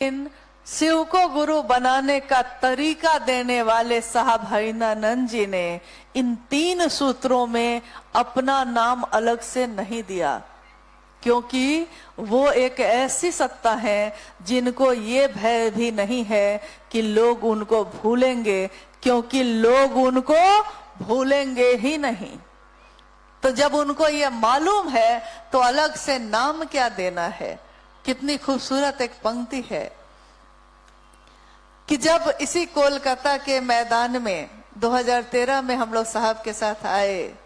इन शिव को गुरु बनाने का तरीका देने वाले साहब हरिनानंद जी ने इन 3 सूत्रों में अपना नाम अलग से नहीं दिया, क्योंकि वो एक ऐसी सत्ता है जिनको ये भय भी नहीं है कि लोग उनको भूलेंगे, क्योंकि लोग उनको भूलेंगे ही नहीं। तो जब उनको ये मालूम है तो अलग से नाम क्या देना है। कितनी खूबसूरत एक पंक्ति है कि जब इसी कोलकाता के मैदान में 2013 में हम लोग साहब के साथ आए,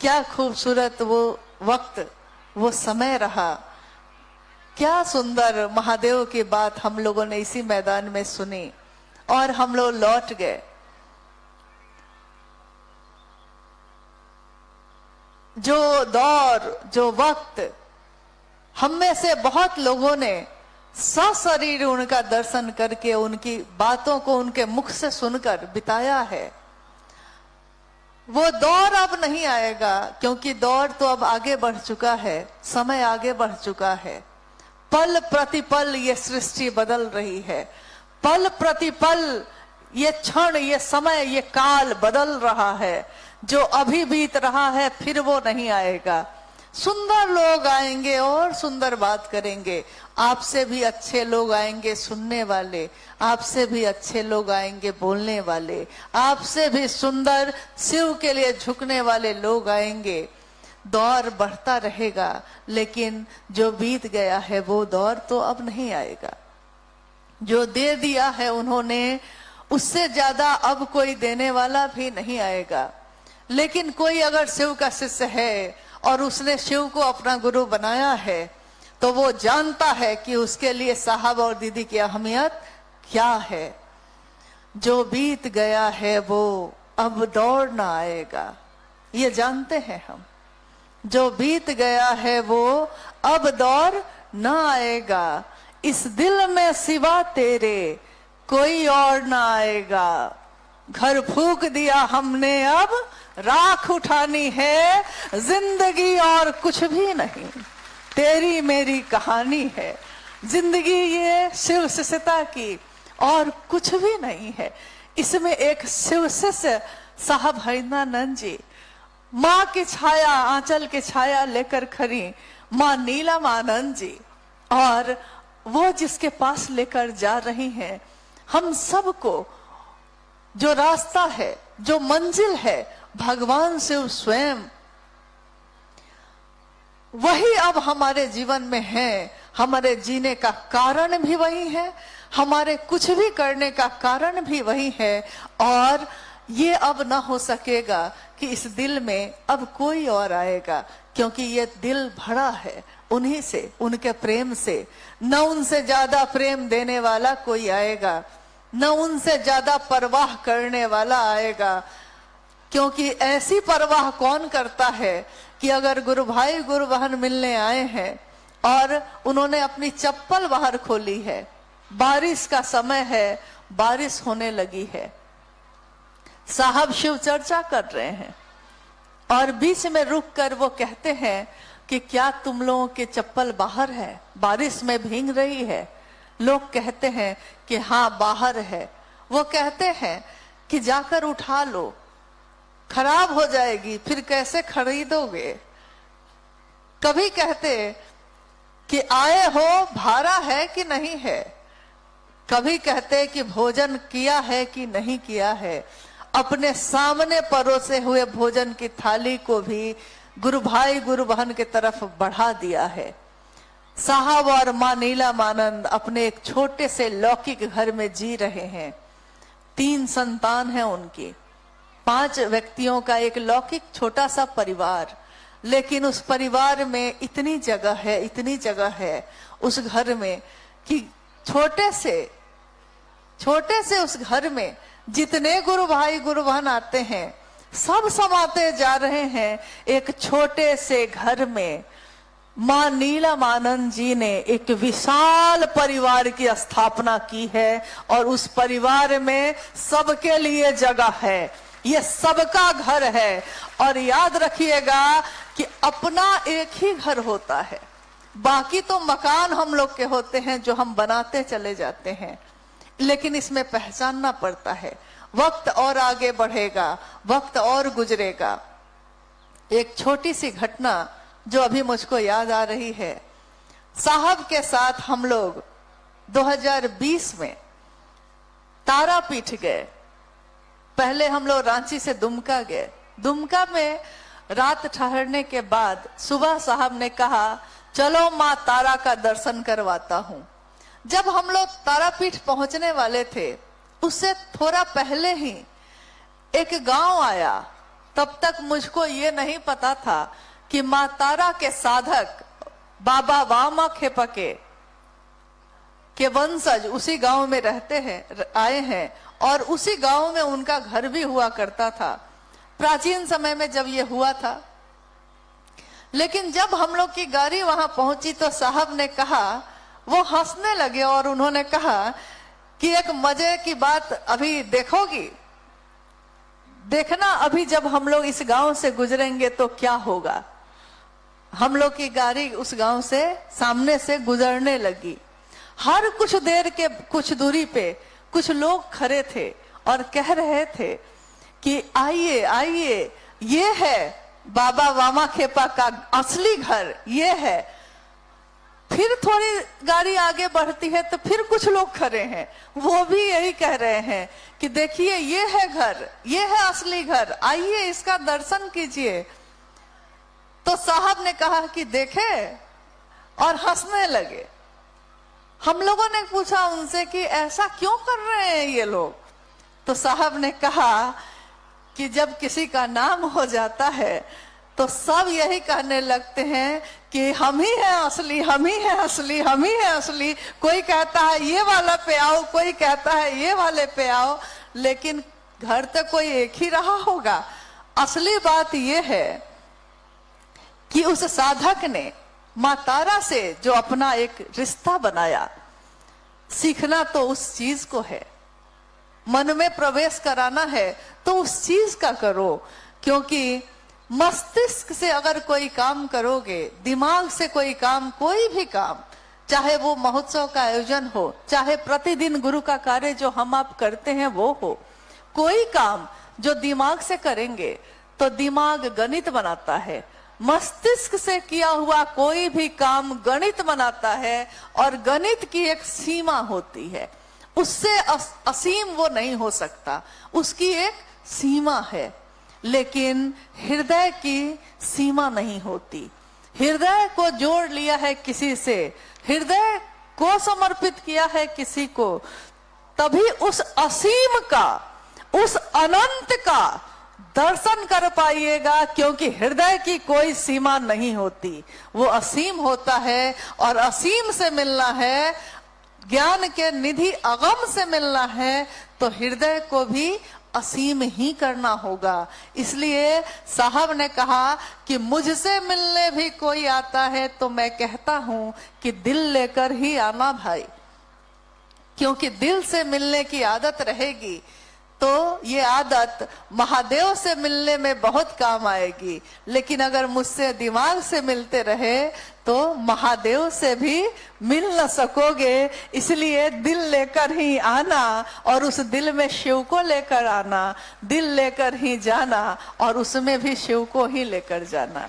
क्या खूबसूरत वो वक्त, वो समय रहा। क्या सुंदर महादेव की बात हम लोगों ने इसी मैदान में सुनी और हम लोग लौट गए। जो दौर, जो वक्त हम में से बहुत लोगों ने सशरीर उनका दर्शन करके उनकी बातों को उनके मुख से सुनकर बिताया है, वो दौर अब नहीं आएगा, क्योंकि दौर तो अब आगे बढ़ चुका है, समय आगे बढ़ चुका है। पल प्रतिपल ये सृष्टि बदल रही है, पल प्रतिपल ये क्षण, ये समय, ये काल बदल रहा है। जो अभी बीत रहा है फिर वो नहीं आएगा। सुंदर लोग आएंगे और सुंदर बात करेंगे, आपसे भी अच्छे लोग आएंगे सुनने वाले, आपसे भी अच्छे लोग आएंगे बोलने वाले, आपसे भी सुंदर शिव के लिए झुकने वाले लोग आएंगे। दौर बढ़ता रहेगा, लेकिन जो बीत गया है वो दौर तो अब नहीं आएगा। जो दे दिया है उन्होंने, उससे ज्यादा अब कोई देने वाला भी नहीं आएगा। लेकिन कोई अगर शिव का शिष्य है और उसने शिव को अपना गुरु बनाया है, तो वो जानता है कि उसके लिए साहब और दीदी की अहमियत क्या है। जो बीत गया है वो अब दौड़ ना आएगा, ये जानते हैं हम। जो बीत गया है वो अब दौर ना आएगा। इस दिल में सिवा तेरे कोई और ना आएगा। घर फूक दिया हमने, अब राख उठानी है। जिंदगी और कुछ भी नहीं, तेरी मेरी कहानी है। जिंदगी ये शिव शिष्यता की और कुछ भी नहीं है। इसमें एक शिव शिष्य साहब हरिनानंद जी, माँ की छाया, आंचल की छाया लेकर खड़ी माँ नीलमानंद जी, और वो जिसके पास लेकर जा रही हैं हम सबको। जो रास्ता है, जो मंजिल है, भगवान शिव स्वयं, वही अब हमारे जीवन में है। हमारे जीने का कारण भी वही है, हमारे कुछ भी करने का कारण भी वही है। और ये अब ना हो सकेगा कि इस दिल में अब कोई और आएगा, क्योंकि ये दिल भरा है उन्हीं से, उनके प्रेम से। न उनसे ज्यादा प्रेम देने वाला कोई आएगा, न उनसे ज्यादा परवाह करने वाला आएगा। क्योंकि ऐसी परवाह कौन करता है कि अगर गुरु भाई गुरु बहन मिलने आए हैं और उन्होंने अपनी चप्पल बाहर खोली है, बारिश का समय है, बारिश होने लगी है, साहब शिव चर्चा कर रहे हैं और बीच में रुक कर वो कहते हैं कि क्या तुम लोगों के चप्पल बाहर है, बारिश में भीग रही है। लोग कहते हैं कि हाँ बाहर है। वो कहते हैं कि जाकर उठा लो, खराब हो जाएगी, फिर कैसे खरीदोगे। कभी कहते कि आए हो, भारा है कि नहीं है। कभी कहते कि भोजन किया है कि नहीं किया है। अपने सामने परोसे हुए भोजन की थाली को भी गुरु भाई गुरु बहन की तरफ बढ़ा दिया है। साहब और माँ नीलमानंद अपने एक छोटे से लौकिक घर में जी रहे हैं। 3 संतान हैं उनकी, 5 व्यक्तियों का एक लौकिक छोटा सा परिवार। लेकिन उस परिवार में इतनी जगह है, इतनी जगह है उस घर में कि छोटे से उस घर में जितने गुरु भाई गुरु बहन आते हैं सब समाते जा रहे हैं एक छोटे से घर में। माँ नीलमानंद जी ने एक विशाल परिवार की स्थापना की है और उस परिवार में सबके लिए जगह है, ये सबका घर है। और याद रखिएगा कि अपना एक ही घर होता है, बाकी तो मकान हम लोग के होते हैं जो हम बनाते चले जाते हैं, लेकिन इसमें पहचानना पड़ता है। वक्त और आगे बढ़ेगा, वक्त और गुजरेगा। एक छोटी सी घटना जो अभी मुझको याद आ रही है, साहब के साथ हम लोग 2020 में तारापीठ गए। पहले हम लोग रांची से दुमका गए। दुमका में रात ठहरने के बाद सुबह साहब ने कहा चलो माँ तारा का दर्शन करवाता हूं। जब हम लोग तारापीठ पहुंचने वाले थे, उससे थोड़ा पहले ही एक गांव आया। तब तक मुझको ये नहीं पता था कि माँ तारा के साधक बाबा वामा खेपके के वंशज उसी गांव में रहते हैं, आए हैं, और उसी गांव में उनका घर भी हुआ करता था प्राचीन समय में जब ये हुआ था। लेकिन जब हम लोग की गाड़ी वहां पहुंची तो साहब ने कहा, वो हंसने लगे और उन्होंने कहा कि एक मजे की बात अभी देखोगी, देखना अभी जब हम लोग इस गांव से गुजरेंगे तो क्या होगा। हम लोग की गाड़ी उस गांव से सामने से गुजरने लगी। हर कुछ देर के कुछ दूरी पे कुछ लोग खड़े थे और कह रहे थे कि आइए आइए, ये है बाबा वामा खेपा का असली घर, ये है। फिर थोड़ी गाड़ी आगे बढ़ती है तो फिर कुछ लोग खड़े हैं, वो भी यही कह रहे हैं कि देखिए ये है घर, ये है असली घर, आइए इसका दर्शन कीजिए। तो साहब ने कहा कि देखे, और हंसने लगे। हम लोगों ने पूछा उनसे कि ऐसा क्यों कर रहे हैं ये लोग। तो साहब ने कहा कि जब किसी का नाम हो जाता है तो सब यही कहने लगते हैं कि हम ही हैं असली, हम ही हैं असली, हम ही हैं असली। कोई कहता है ये वाला पे आओ, कोई कहता है ये वाले पे आओ, लेकिन घर तो कोई एक ही रहा होगा। असली बात यह है कि उस साधक ने माँ तारा से जो अपना एक रिश्ता बनाया, सीखना तो उस चीज को है, मन में प्रवेश कराना है तो उस चीज का करो। क्योंकि मस्तिष्क से अगर कोई काम करोगे, दिमाग से कोई काम, कोई भी काम, चाहे वो महोत्सव का आयोजन हो, चाहे प्रतिदिन गुरु का कार्य जो हम आप करते हैं वो हो, कोई काम जो दिमाग से करेंगे तो दिमाग गणित बनाता है। मस्तिष्क से किया हुआ कोई भी काम गणित बनाता है, और गणित की एक सीमा होती है, उससे असीम वो नहीं हो सकता, उसकी एक सीमा है। लेकिन हृदय की सीमा नहीं होती। हृदय को जोड़ लिया है किसी से, हृदय को समर्पित किया है किसी को, तभी उस असीम का, उस अनंत का दर्शन कर पाइएगा। क्योंकि हृदय की कोई सीमा नहीं होती, वो असीम होता है, और असीम से मिलना है, ज्ञान के निधि अगम से मिलना है, तो हृदय को भी असीम ही करना होगा। इसलिए साहब ने कहा कि मुझसे मिलने भी कोई आता है तो मैं कहता हूं कि दिल लेकर ही आना भाई। क्योंकि दिल से मिलने की आदत रहेगी तो ये आदत महादेव से मिलने में बहुत काम आएगी। लेकिन अगर मुझसे दिमाग से मिलते रहे तो महादेव से भी मिल न सकोगे। इसलिए दिल लेकर ही आना, और उस दिल में शिव को लेकर आना, दिल लेकर ही जाना, और उसमें भी शिव को ही लेकर जाना।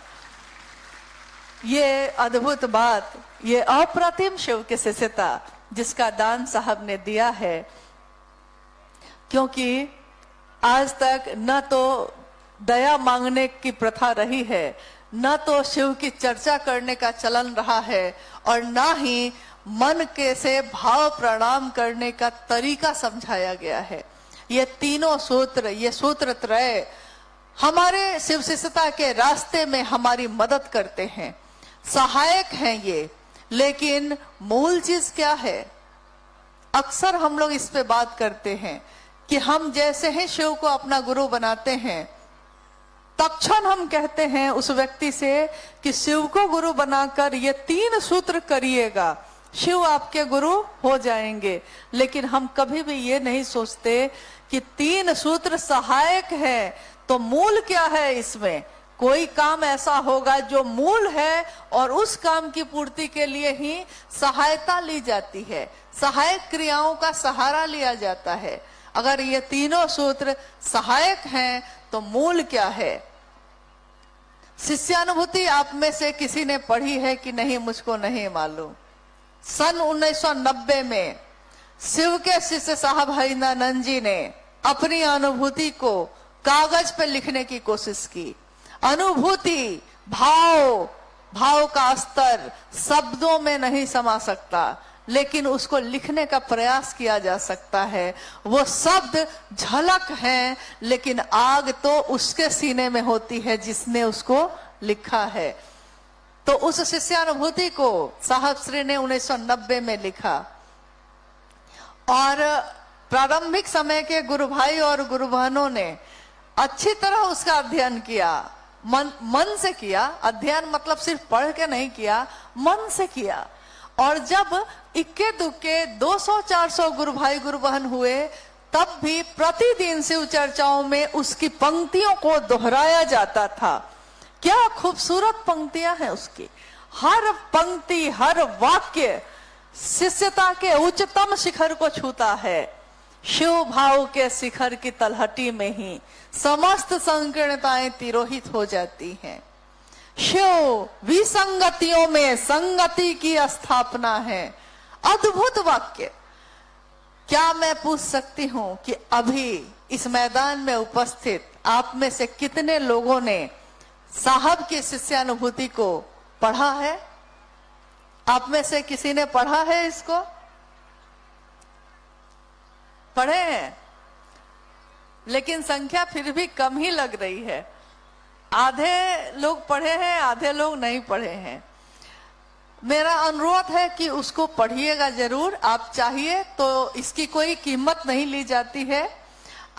ये अद्भुत बात, ये अप्रतिम शिव की शिष्यता जिसका दान साहब ने दिया है। क्योंकि आज तक न तो दया मांगने की प्रथा रही है, न तो शिव की चर्चा करने का चलन रहा है, और न ही मन के से भाव प्रणाम करने का तरीका समझाया गया है। ये तीनों सूत्र, ये सूत्र त्रय हमारे शिव शिष्यता के रास्ते में हमारी मदद करते हैं, सहायक हैं ये। लेकिन मूल चीज क्या है? अक्सर हम लोग इस पे बात करते हैं कि हम जैसे ही शिव को अपना गुरु बनाते हैं, तत्क्षण हम कहते हैं उस व्यक्ति से कि शिव को गुरु बनाकर ये 3 सूत्र करिएगा, शिव आपके गुरु हो जाएंगे। लेकिन हम कभी भी ये नहीं सोचते कि 3 सूत्र सहायक है, तो मूल क्या है इसमें? कोई काम ऐसा होगा जो मूल है और उस काम की पूर्ति के लिए ही सहायता ली जाती है, सहायक क्रियाओं का सहारा लिया जाता है। अगर ये तीनों सूत्र सहायक हैं तो मूल क्या है? शिष्यानुभूति आप में से किसी ने पढ़ी है कि नहीं मुझको नहीं मालूम। सन 1990 में शिव के शिष्य साहब हरिनानंद जी ने अपनी अनुभूति को कागज पे लिखने की कोशिश की। अनुभूति, भाव का स्तर शब्दों में नहीं समा सकता, लेकिन उसको लिखने का प्रयास किया जा सकता है। वो शब्द झलक हैं, लेकिन आग तो उसके सीने में होती है जिसने उसको लिखा है। तो उस शिष्यानुभूति को साहब श्री ने 1990 में लिखा और प्रारंभिक समय के गुरु भाई और गुरु बहनों ने अच्छी तरह उसका अध्ययन किया, मन से किया। अध्ययन मतलब सिर्फ पढ़ के नहीं किया, मन से किया। और जब इक्के दुक्के 200-400 गुरु भाई गुरु बहन हुए, तब भी प्रतिदिन शिव चर्चाओं में उसकी पंक्तियों को दोहराया जाता था। क्या खूबसूरत पंक्तियां हैं उसकी। हर पंक्ति, हर वाक्य शिष्यता के उच्चतम शिखर को छूता है। शिव भाव के शिखर की तलहटी में ही समस्त संकीर्णताएं तिरोहित हो जाती हैं। शिव विसंगतियों में संगति की स्थापना है। अद्भुत वाक्य। क्या मैं पूछ सकती हूं कि अभी इस मैदान में उपस्थित आप में से कितने लोगों ने साहब की शिष्यानुभूति को पढ़ा है? आप में से किसी ने पढ़ा है इसको? पढ़े हैं, लेकिन संख्या फिर भी कम ही लग रही है। आधे लोग पढ़े हैं, आधे लोग नहीं पढ़े हैं। मेरा अनुरोध है कि उसको पढ़िएगा जरूर। आप चाहिए तो इसकी कोई कीमत नहीं ली जाती है।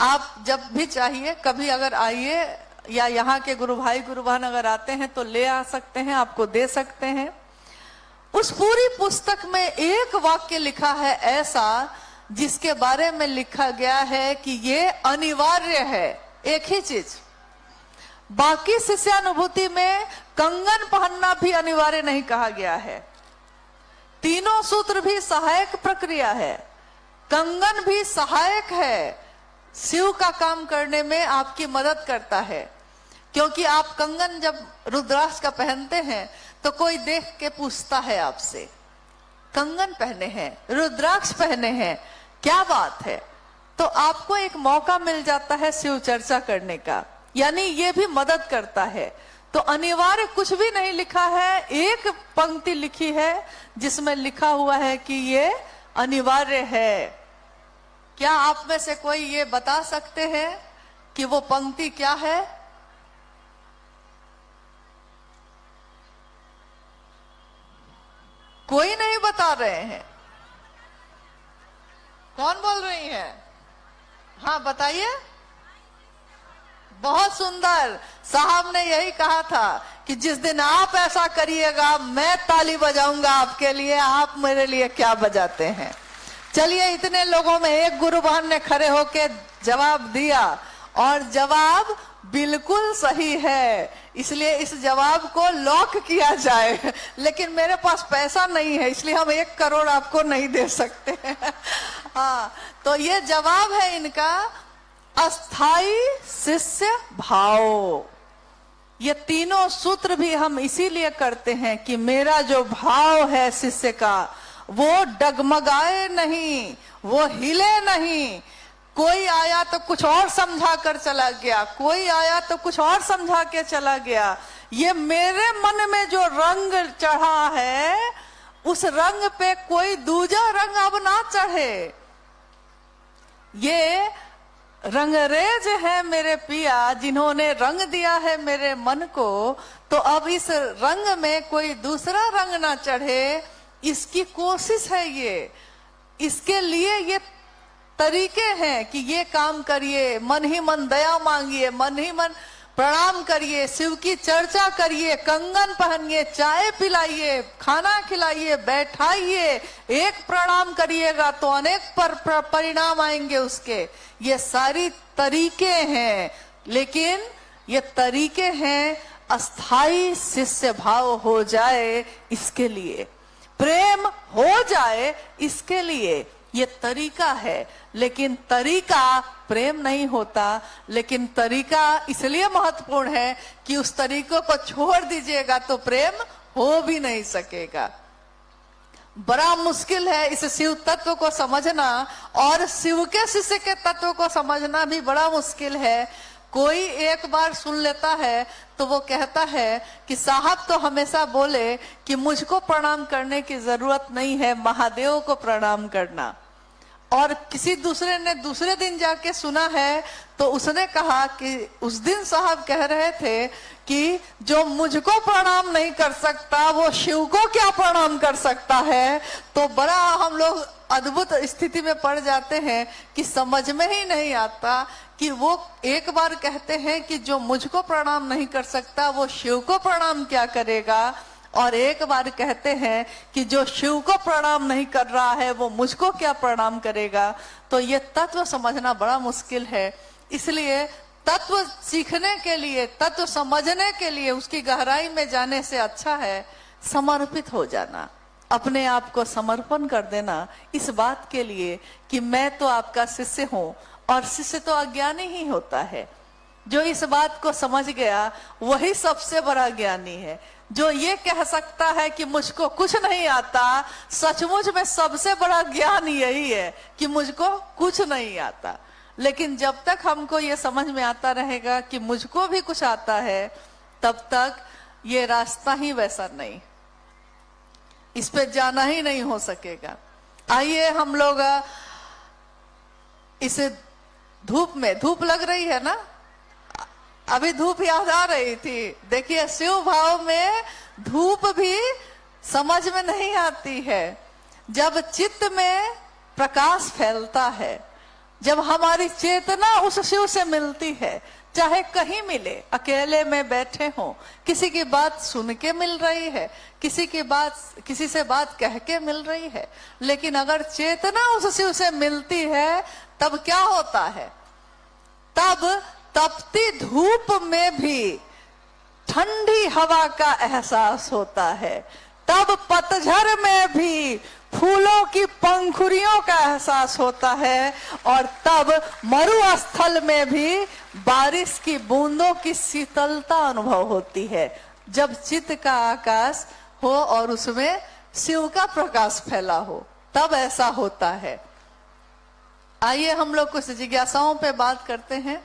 आप जब भी चाहिए कभी अगर आइए, या यहाँ के गुरु भाई गुरु बहन अगर आते हैं तो ले आ सकते हैं, आपको दे सकते हैं। उस पूरी पुस्तक में एक वाक्य लिखा है ऐसा जिसके बारे में लिखा गया है कि ये अनिवार्य है। एक ही चीज, बाकी शिष्यानुभूति में कंगन पहनना भी अनिवार्य नहीं कहा गया है। तीनों सूत्र भी सहायक प्रक्रिया है, कंगन भी सहायक है, शिव का काम करने में आपकी मदद करता है। क्योंकि आप कंगन जब रुद्राक्ष का पहनते हैं तो कोई देख के पूछता है आपसे, कंगन पहने हैं, रुद्राक्ष पहने हैं, क्या बात है? तो आपको एक मौका मिल जाता है शिव चर्चा करने का, यानी ये भी मदद करता है। तो अनिवार्य कुछ भी नहीं लिखा है। एक पंक्ति लिखी है जिसमें लिखा हुआ है कि ये अनिवार्य है। क्या आप में से कोई ये बता सकते हैं कि वो पंक्ति क्या है? कोई नहीं बता रहे हैं। कौन बोल रही हैं? हाँ बताइए। बहुत सुंदर। साहब ने यही कहा था कि जिस दिन आप ऐसा करिएगा मैं ताली बजाऊंगा आपके लिए, आप मेरे लिए क्या बजाते हैं। चलिए, इतने लोगों में एक गुरु बहन ने खड़े होके जवाब दिया और जवाब बिल्कुल सही है, इसलिए इस जवाब को लॉक किया जाए। लेकिन मेरे पास पैसा नहीं है, इसलिए हम 1 करोड़ आपको नहीं दे सकते। हाँ, तो ये जवाब है इनका, अस्थाई शिष्य भाव। ये तीनों सूत्र भी हम इसीलिए करते हैं कि मेरा जो भाव है शिष्य का, वो डगमगाए नहीं, वो हिले नहीं। कोई आया तो कुछ और समझा कर चला गया, कोई आया तो कुछ और समझा के चला गया। ये मेरे मन में जो रंग चढ़ा है, उस रंग पे कोई दूजा रंग अब ना चढ़े। ये रंगरेज है मेरे पिया, जिन्होंने रंग दिया है मेरे मन को, तो अब इस रंग में कोई दूसरा रंग ना चढ़े, इसकी कोशिश है। ये इसके लिए ये तरीके हैं कि ये काम करिए, मन ही मन दया मांगिए, मन ही मन प्रणाम करिए, शिव की चर्चा करिए, कंगन पहनिए, चाय पिलाइए, खाना खिलाइए, बैठाइए। एक प्रणाम करिएगा तो अनेक परिणाम आएंगे उसके। ये सारी तरीके हैं, लेकिन ये तरीके हैं अस्थाई शिष्य भाव हो जाए इसके लिए, प्रेम हो जाए इसके लिए ये तरीका है। लेकिन तरीका प्रेम नहीं होता। लेकिन तरीका इसलिए महत्वपूर्ण है कि उस तरीकों को छोड़ दीजिएगा तो प्रेम हो भी नहीं सकेगा। बड़ा मुश्किल है इस शिव तत्व को समझना, और शिव के शिष्य के तत्व को समझना भी बड़ा मुश्किल है। कोई एक बार सुन लेता है तो वो कहता है कि साहब तो हमेशा बोले कि मुझको प्रणाम करने की जरूरत नहीं है, महादेव को प्रणाम करना। और किसी दूसरे ने दूसरे दिन जाके सुना है तो उसने कहा कि उस दिन साहब कह रहे थे कि जो मुझको प्रणाम नहीं कर सकता वो शिव को क्या प्रणाम कर सकता है। तो बड़ा हम लोग अद्भुत स्थिति में पड़ जाते हैं कि समझ में ही नहीं आता कि वो एक बार कहते हैं कि जो मुझको प्रणाम नहीं कर सकता वो शिव को प्रणाम क्या करेगा, और एक बार कहते हैं कि जो शिव को प्रणाम नहीं कर रहा है वो मुझको क्या प्रणाम करेगा। तो ये तत्व समझना बड़ा मुश्किल है। इसलिए तत्व सीखने के लिए, तत्व समझने के लिए उसकी गहराई में जाने से अच्छा है समर्पित हो जाना, अपने आप को समर्पण कर देना इस बात के लिए कि मैं तो आपका शिष्य हूं। और शिष्य तो अज्ञानी ही होता है। जो इस बात को समझ गया वही सबसे बड़ा ज्ञानी है। जो ये कह सकता है कि मुझको कुछ नहीं आता, सचमुच में सबसे बड़ा ज्ञान यही है कि मुझको कुछ नहीं आता। लेकिन जब तक हमको ये समझ में आता रहेगा कि मुझको भी कुछ आता है, तब तक ये रास्ता ही वैसा नहीं, इस पे जाना ही नहीं हो सकेगा। आइए हम लोग इस धूप में, धूप लग रही है ना, अभी धूप याद आ रही थी। देखिए शिव भाव में धूप भी समझ में नहीं आती है। जब चित्त में प्रकाश फैलता है, जब हमारी चेतना उस शिव से मिलती है, चाहे कहीं मिले, अकेले में बैठे हो, किसी की बात सुन के मिल रही है, किसी से बात कह के मिल रही है, लेकिन अगर चेतना उस शिव से मिलती है तब क्या होता है? तब तपती धूप में भी ठंडी हवा का एहसास होता है। तब पतझड़ में भी फूलों की पंखुड़ियों का एहसास होता है। और तब मरुस्थल में भी बारिश की बूंदों की शीतलता अनुभव होती है। जब चित्त का आकाश हो और उसमें शिव का प्रकाश फैला हो, तब ऐसा होता है। आइए हम लोग कुछ जिज्ञासाओं पे बात करते हैं।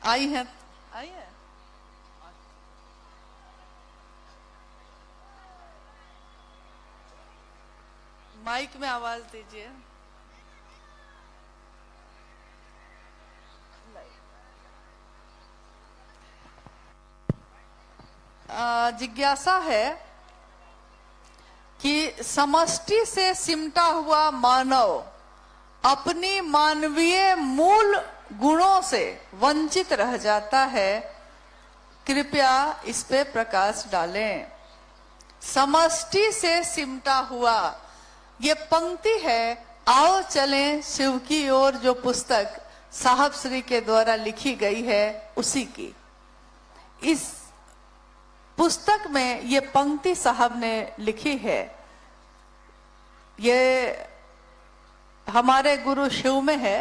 आइए माइक में आवाज दीजिए। जिज्ञासा है कि समष्टि से सिमटा हुआ मानव अपनी मानवीय मूल गुणों से वंचित रह जाता है। कृपया इस पे प्रकाश डालें। समष्टि से सिमटा हुआ, ये पंक्ति है आओ चलें शिव की ओर, जो पुस्तक साहब श्री के द्वारा लिखी गई है उसी की। इस पुस्तक में ये पंक्ति साहब ने लिखी है। ये हमारे गुरु शिव में है।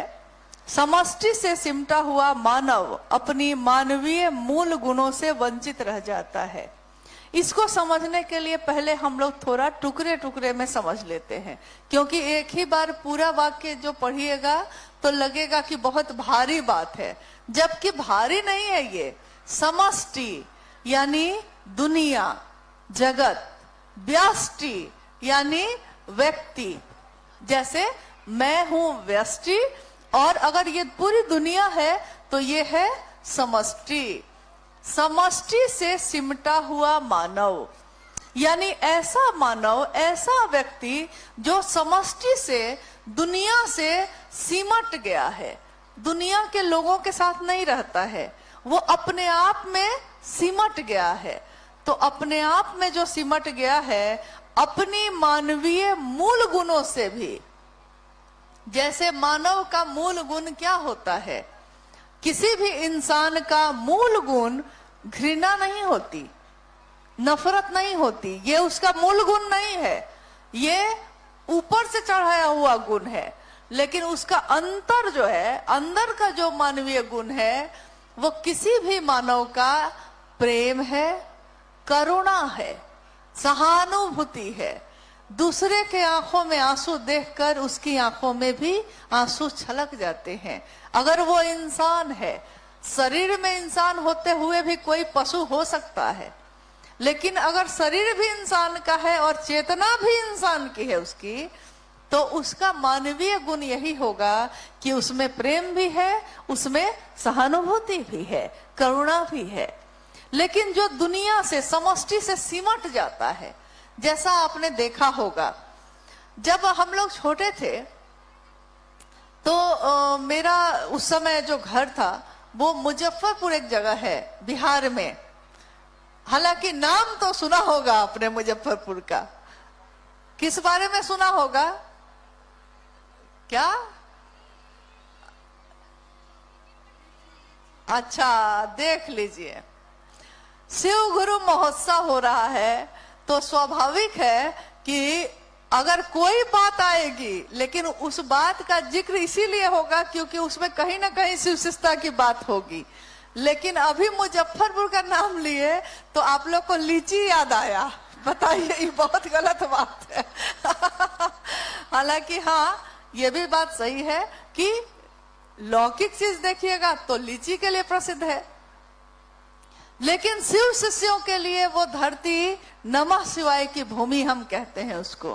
समष्टि से सिमटा हुआ मानव अपनी मानवीय मूल गुणों से वंचित रह जाता है। इसको समझने के लिए पहले हम लोग थोड़ा टुकड़े टुकड़े में समझ लेते हैं, क्योंकि एक ही बार पूरा वाक्य जो पढ़िएगा तो लगेगा कि बहुत भारी बात है, जबकि भारी नहीं है। ये समष्टि यानी दुनिया, जगत, व्यष्टि यानी व्यक्ति। जैसे मैं हूं व्यष्टि और अगर ये पूरी दुनिया है तो ये है समष्टि। समष्टि से सिमटा हुआ मानव यानी ऐसा मानव, ऐसा व्यक्ति जो समष्टि से, दुनिया से सिमट गया है, दुनिया के लोगों के साथ नहीं रहता है, वो अपने आप में सिमट गया है। तो अपने आप में जो सिमट गया है, अपनी मानवीय मूल गुणों से भी, जैसे मानव का मूल गुण क्या होता है? किसी भी इंसान का मूल गुण घृणा नहीं होती, नफरत नहीं होती, ये उसका मूल गुण नहीं है, ये ऊपर से चढ़ाया हुआ गुण है। लेकिन उसका अंतर जो है, अंदर का जो मानवीय गुण है, वो किसी भी मानव का प्रेम है, करुणा है, सहानुभूति है। दूसरे के आंखों में आंसू देखकर उसकी आंखों में भी आंसू छलक जाते हैं। अगर वो इंसान है, शरीर में इंसान होते हुए भी कोई पशु हो सकता है, लेकिन अगर शरीर भी इंसान का है और चेतना भी इंसान की है उसकी, तो उसका मानवीय गुण यही होगा कि उसमें प्रेम भी है, उसमें सहानुभूति भी है, करुणा भी है। लेकिन जो दुनिया से, समष्टि से सिमट जाता है, जैसा आपने देखा होगा, जब हम लोग छोटे थे तो मेरा उस समय जो घर था वो मुजफ्फरपुर एक जगह है बिहार में। हालांकि नाम तो सुना होगा आपने मुजफ्फरपुर का। किस बारे में सुना होगा? क्या? अच्छा, देख लीजिए, शिव गुरु महोत्सव हो रहा है, तो स्वाभाविक है कि अगर कोई बात आएगी, लेकिन उस बात का जिक्र इसीलिए होगा क्योंकि उसमें कहीं ना कहीं शिव शिष्टता की बात होगी। लेकिन अभी मुजफ्फरपुर का नाम लिए तो आप लोग को लीची याद आया। बताइए, ये बहुत गलत बात है। हालांकि हाँ, ये भी बात सही है कि लौकिक चीज देखिएगा तो लीची के लिए प्रसिद्ध है, लेकिन शिव शिष्यों के लिए वो धरती नमः शिवाय की भूमि हम कहते हैं उसको,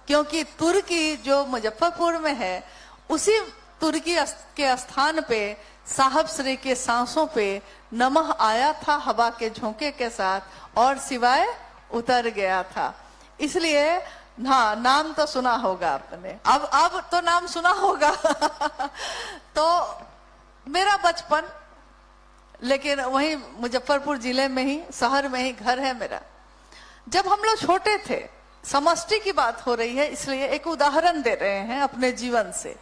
क्योंकि तुर्की जो मुजफ्फरपुर में है, उसी तुर्की के स्थान पे साहब श्री के सांसों पे नमः आया था हवा के झोंके के साथ और शिवाय उतर गया था। इसलिए हाँ, नाम तो सुना होगा आपने, अब तो नाम सुना होगा। तो मेरा बचपन, लेकिन वहीं मुजफ्फरपुर जिले में ही, शहर में ही घर है मेरा। जब हम लोग छोटे थे, समष्टि की बात हो रही है इसलिए एक उदाहरण दे रहे हैं अपने जीवन से।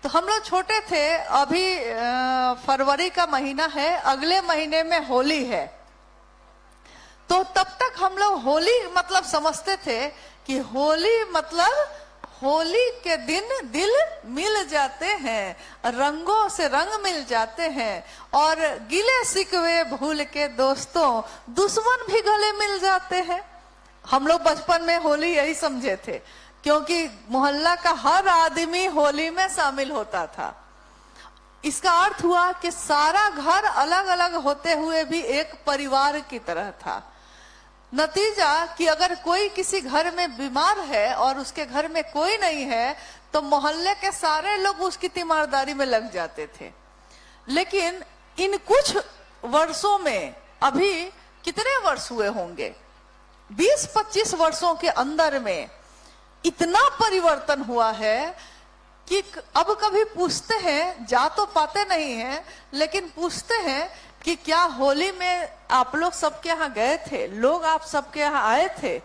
तो हम लोग छोटे थे, अभी फरवरी का महीना है, अगले महीने में होली है। तो तब तक हम लोग होली मतलब समझते थे कि होली मतलब होली के दिन दिल मिल जाते हैं, रंगों से रंग मिल जाते हैं, और गिले शिकवे भूल के दोस्तों दुश्मन भी गले मिल जाते हैं। हम लोग बचपन में होली यही समझे थे, क्योंकि मोहल्ला का हर आदमी होली में शामिल होता था। इसका अर्थ हुआ कि सारा घर अलग अलग होते हुए भी एक परिवार की तरह था। नतीजा कि अगर कोई किसी घर में बीमार है और उसके घर में कोई नहीं है, तो मोहल्ले के सारे लोग उसकी तीमारदारी में लग जाते थे। लेकिन इन कुछ वर्षों में, अभी कितने वर्ष हुए होंगे, 20-25 वर्षों के अंदर में इतना परिवर्तन हुआ है कि अब कभी पूछते हैं, जा तो पाते नहीं हैं, लेकिन पूछते हैं कि क्या होली में आप लोग सबके यहाँ गए थे, लोग आप सबके यहाँ आए थे,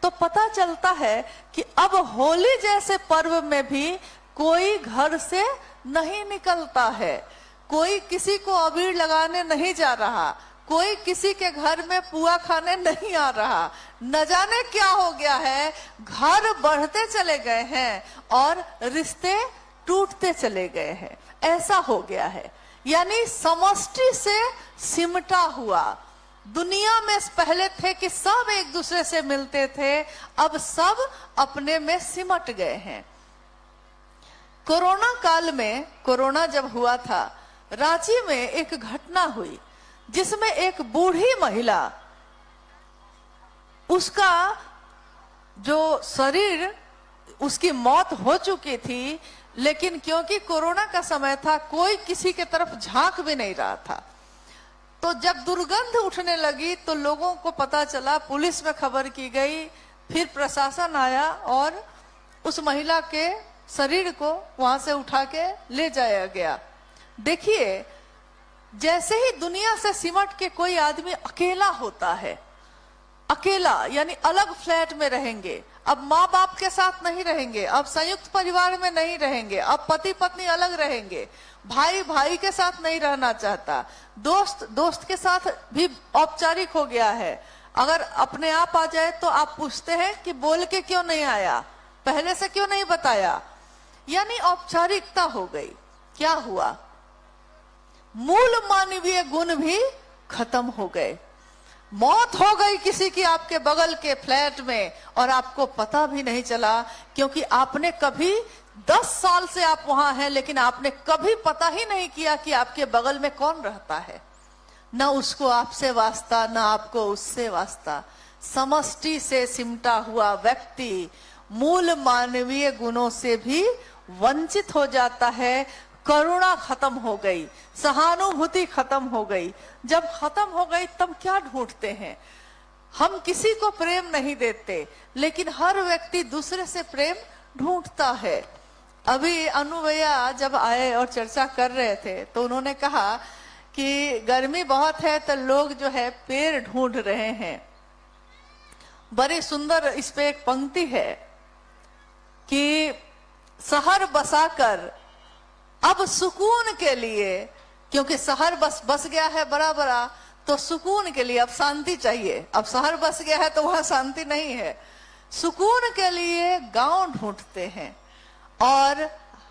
तो पता चलता है कि अब होली जैसे पर्व में भी कोई घर से नहीं निकलता है, कोई किसी को अबीर लगाने नहीं जा रहा, कोई किसी के घर में पुआ खाने नहीं आ रहा। न जाने क्या हो गया है, घर बढ़ते चले गए हैं और रिश्ते टूटते चले गए हैं। ऐसा हो गया है, यानी समष्टि से सिमटा हुआ। दुनिया में पहले थे कि सब एक दूसरे से मिलते थे, अब सब अपने में सिमट गए हैं। कोरोना काल में, कोरोना जब हुआ था, रांची में एक घटना हुई जिसमें एक बूढ़ी महिला, उसका जो शरीर, उसकी मौत हो चुकी थी, लेकिन क्योंकि कोरोना का समय था, कोई किसी के तरफ झांक भी नहीं रहा था। तो जब दुर्गंध उठने लगी तो लोगों को पता चला, पुलिस में खबर की गई, फिर प्रशासन आया और उस महिला के शरीर को वहां से उठा के ले जाया गया। देखिए, जैसे ही दुनिया से सिमट के कोई आदमी अकेला होता है, अकेला यानी अलग फ्लैट में रहेंगे, अब माँ बाप के साथ नहीं रहेंगे, अब संयुक्त परिवार में नहीं रहेंगे, अब पति पत्नी अलग रहेंगे, भाई भाई के साथ नहीं रहना चाहता, दोस्त दोस्त के साथ भी औपचारिक हो गया है। अगर अपने आप आ जाए तो आप पूछते हैं कि बोल के क्यों नहीं आया, पहले से क्यों नहीं बताया, यानी औपचारिकता हो गई। क्या हुआ? मूल मानवीय गुण भी खत्म हो गए। मौत हो गई किसी की आपके बगल के फ्लैट में और आपको पता भी नहीं चला, क्योंकि आपने कभी 10 साल से आप वहां हैं, लेकिन आपने कभी पता ही नहीं किया कि आपके बगल में कौन रहता है। न उसको आपसे वास्ता, न आपको उससे वास्ता। समष्टि से सिमटा हुआ व्यक्ति मूल मानवीय गुणों से भी वंचित हो जाता है। करुणा खत्म हो गई, सहानुभूति खत्म हो गई। जब खत्म हो गई तब क्या ढूंढते हैं? हम किसी को प्रेम नहीं देते, लेकिन हर व्यक्ति दूसरे से प्रेम ढूंढता है। अभी अनु भैया जब आए और चर्चा कर रहे थे तो उन्होंने कहा कि गर्मी बहुत है तो लोग जो है पेड़ ढूंढ रहे हैं। बड़ी सुंदर इस पे एक पंक्ति है कि शहर बसाकर अब सुकून के लिए, क्योंकि शहर बस गया है बड़ा बड़ा, तो सुकून के लिए अब शांति चाहिए। अब शहर बस गया है तो वहां शांति नहीं है, सुकून के लिए गांव ढूंढते हैं और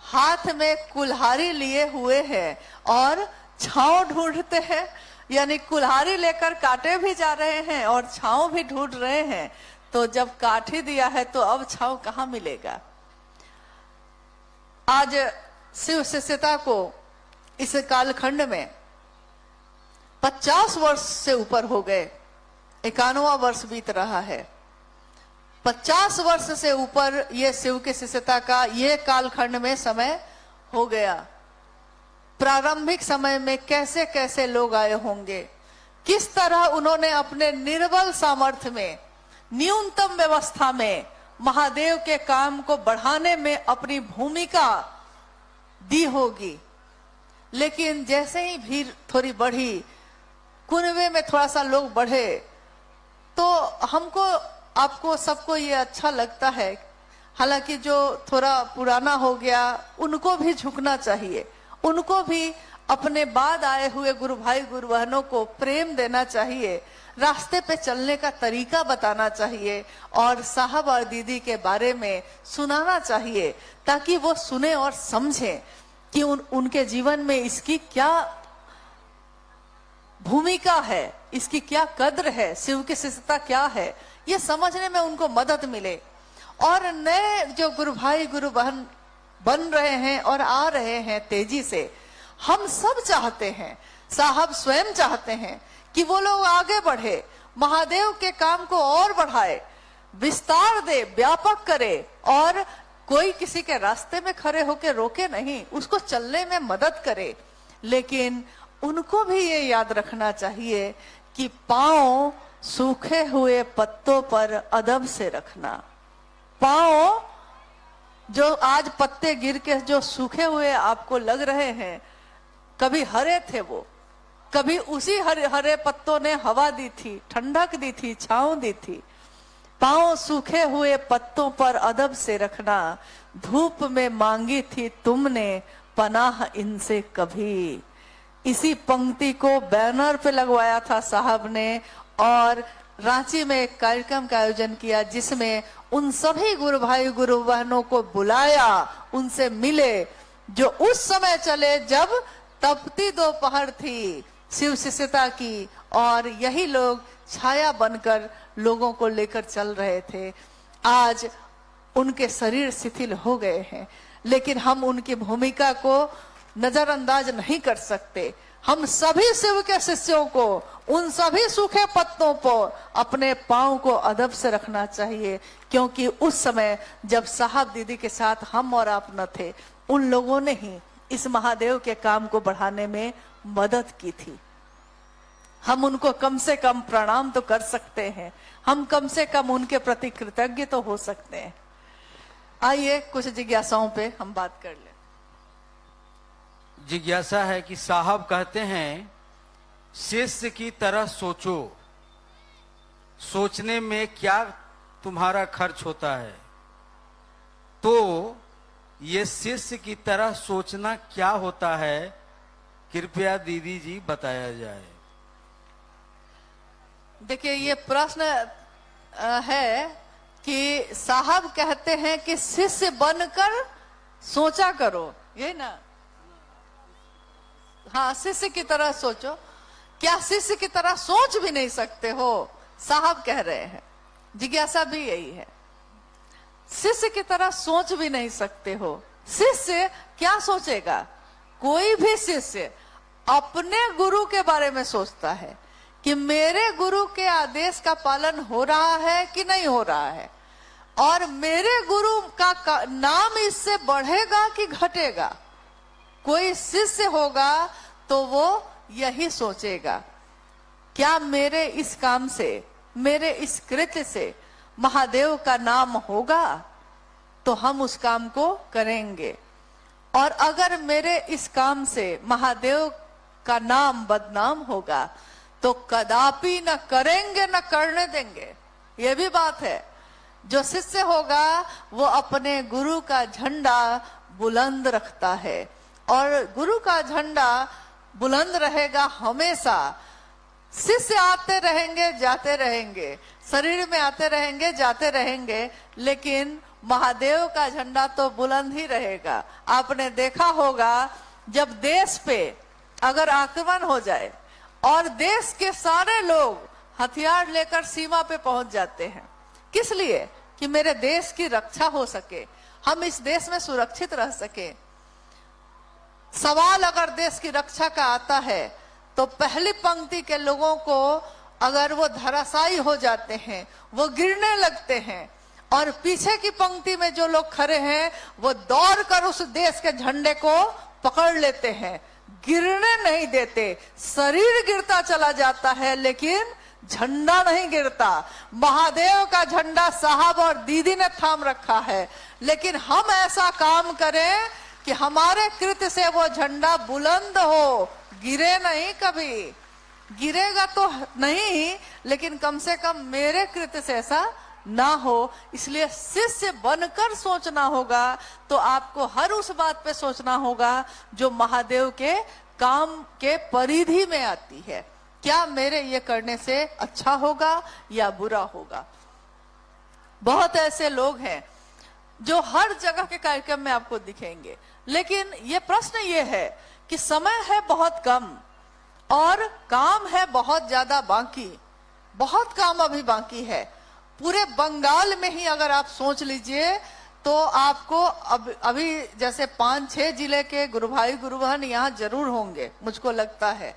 हाथ में कुल्हाड़ी लिए हुए हैं और छांव ढूंढते हैं। यानी कुल्हाड़ी लेकर काटे भी जा रहे हैं और छांव भी ढूंढ रहे हैं। तो जब काट ही दिया है तो अब छांव कहाँ मिलेगा? आज शिव शिष्यता को इस कालखंड में 50 वर्ष से ऊपर हो गए, 91वां वर्ष बीत रहा है। 50 वर्ष से ऊपर ये शिव के शिष्यता का ये कालखंड में समय हो गया। प्रारंभिक समय में कैसे कैसे लोग आए होंगे, किस तरह उन्होंने अपने निर्बल सामर्थ्य में, न्यूनतम व्यवस्था में महादेव के काम को बढ़ाने में अपनी भूमिका दी होगी। लेकिन जैसे ही भीड़ थोड़ी बढ़ी, कुनबे में थोड़ा सा लोग बढ़े, तो हमको आपको सबको ये अच्छा लगता है। हालांकि जो थोड़ा पुराना हो गया उनको भी झुकना चाहिए, उनको भी अपने बाद आए हुए गुरु भाई गुरु बहनों को प्रेम देना चाहिए, रास्ते पे चलने का तरीका बताना चाहिए और साहब और दीदी के बारे में सुनाना चाहिए, ताकि वो सुने और समझें कि उनके जीवन में इसकी क्या भूमिका है, इसकी क्या कद्र है, शिव की शिष्यता क्या है, ये समझने में उनको मदद मिले। और नए जो गुरु भाई गुरु बहन बन रहे हैं और आ रहे हैं तेजी से, हम सब चाहते हैं, साहब स्वयं चाहते हैं कि वो लोग आगे बढ़े, महादेव के काम को और बढ़ाए, विस्तार दे, व्यापक करे और कोई किसी के रास्ते में खड़े होकर रोके नहीं, उसको चलने में मदद करे। लेकिन उनको भी ये याद रखना चाहिए कि पांव सूखे हुए पत्तों पर अदब से रखना। पांव जो आज पत्ते गिर के जो सूखे हुए आपको लग रहे हैं, कभी हरे थे वो, कभी उसी हरे पत्तों ने हवा दी थी, ठंडक दी थी, छांव दी थी। पांव सूखे हुए पत्तों पर अदब से रखना, धूप में मांगी थी तुमने पनाह इनसे कभी। इसी पंक्ति को बैनर पे लगवाया था साहब ने और रांची में एक कार्यक्रम का आयोजन किया, जिसमें उन सभी गुरु भाई गुरु बहनों को बुलाया, उनसे मिले, जो उस समय चले जब तपती दोपहर थी शिव शिष्यता की, और यही लोग छाया बनकर लोगों को लेकर चल रहे थे। आज उनके शरीर शिथिल हो गए हैं, लेकिन हम उनकी भूमिका को नजरअंदाज नहीं कर सकते। हम सभी शिव के शिष्यों को उन सभी सूखे पत्तों पर अपने पांव को अदब से रखना चाहिए, क्योंकि उस समय जब साहब दीदी के साथ हम और आप न थे, उन लोगों ने ही इस महादेव के काम को बढ़ाने में मदद की थी। हम उनको कम से कम प्रणाम तो कर सकते हैं, हम कम से कम उनके प्रति कृतज्ञ तो हो सकते हैं। आइए कुछ जिज्ञासाओं पे हम बात कर लें। जिज्ञासा है कि साहब कहते हैं शिष्य की तरह सोचो, सोचने में क्या तुम्हारा खर्च होता है। तो ये शिष्य की तरह सोचना क्या होता है, कृपया दीदी जी बताया जाए। देखिए, ये प्रश्न है कि साहब कहते हैं कि शिष्य बनकर सोचा करो, यही ना? हाँ, शिष्य की तरह सोचो। क्या शिष्य की तरह सोच भी नहीं सकते हो? साहब कह रहे हैं। जिज्ञासा भी यही है, शिष्य की तरह सोच भी नहीं सकते हो। शिष्य क्या सोचेगा? कोई भी शिष्य अपने गुरु के बारे में सोचता है कि मेरे गुरु के आदेश का पालन हो रहा है कि नहीं हो रहा है, और मेरे गुरु का नाम इससे बढ़ेगा कि घटेगा। कोई शिष्य होगा तो वो यही सोचेगा, क्या मेरे इस काम से, मेरे इस कृत्य से महादेव का नाम होगा तो हम उस काम को करेंगे, और अगर मेरे इस काम से महादेव का नाम बदनाम होगा तो कदापि न करेंगे, न करने देंगे। ये भी बात है। जो शिष्य होगा वो अपने गुरु का झंडा बुलंद रखता है, और गुरु का झंडा बुलंद रहेगा हमेशा। शिष्य आते रहेंगे, जाते रहेंगे, शरीर में आते रहेंगे, जाते रहेंगे, लेकिन महादेव का झंडा तो बुलंद ही रहेगा। आपने देखा होगा, जब देश पे अगर आक्रमण हो जाए और देश के सारे लोग हथियार लेकर सीमा पे पहुंच जाते हैं, किस लिए? कि मेरे देश की रक्षा हो सके, हम इस देश में सुरक्षित रह सके। सवाल अगर देश की रक्षा का आता है तो पहली पंक्ति के लोगों को अगर वो धराशायी हो जाते हैं, वो गिरने लगते हैं, और पीछे की पंक्ति में जो लोग खड़े हैं वो दौड़कर उस देश के झंडे को पकड़ लेते हैं, गिरने नहीं देते। शरीर गिरता चला जाता है लेकिन झंडा नहीं गिरता। महादेव का झंडा साहब और दीदी ने थाम रखा है, लेकिन हम ऐसा काम करें कि हमारे कृत्य से वो झंडा बुलंद हो, गिरे नहीं। कभी गिरेगा तो नहीं, लेकिन कम से कम मेरे कृत्य से ऐसा ना हो। इसलिए शिष्य बनकर सोचना होगा, तो आपको हर उस बात पे सोचना होगा जो महादेव के काम के परिधि में आती है। क्या मेरे ये करने से अच्छा होगा या बुरा होगा? बहुत ऐसे लोग हैं जो हर जगह के कार्यक्रम में आपको दिखेंगे, लेकिन ये प्रश्न ये है कि समय है बहुत कम और काम है बहुत ज्यादा बाकी। बहुत काम अभी बाकी है। पूरे बंगाल में ही अगर आप सोच लीजिए तो आपको अभी जैसे 5-6 जिले के गुरु भाई गुरु बहन यहाँ जरूर होंगे। मुझको लगता है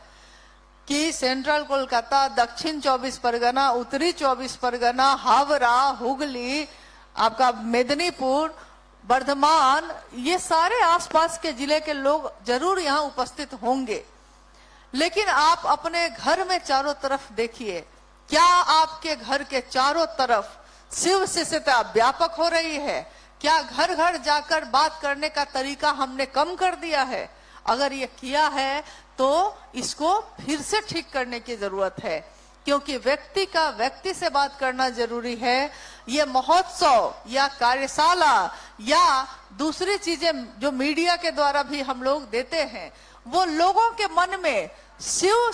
कि सेंट्रल कोलकाता, दक्षिण 24 परगना, उत्तरी 24 परगना, हावड़ा, हुगली, आपका मेदिनीपुर, वर्धमान, ये सारे आसपास के जिले के लोग जरूर यहाँ उपस्थित होंगे। लेकिन आप अपने घर में चारों तरफ देखिए, क्या आपके घर के चारों तरफ शिव शिष्यता व्यापक हो रही है? क्या घर घर जाकर बात करने का तरीका हमने कम कर दिया है? अगर ये किया है तो इसको फिर से ठीक करने की जरूरत है, क्योंकि व्यक्ति का व्यक्ति से बात करना जरूरी है। ये महोत्सव या कार्यशाला या दूसरी चीजें जो मीडिया के द्वारा भी हम लोग देते हैं, वो लोगों के मन में शिव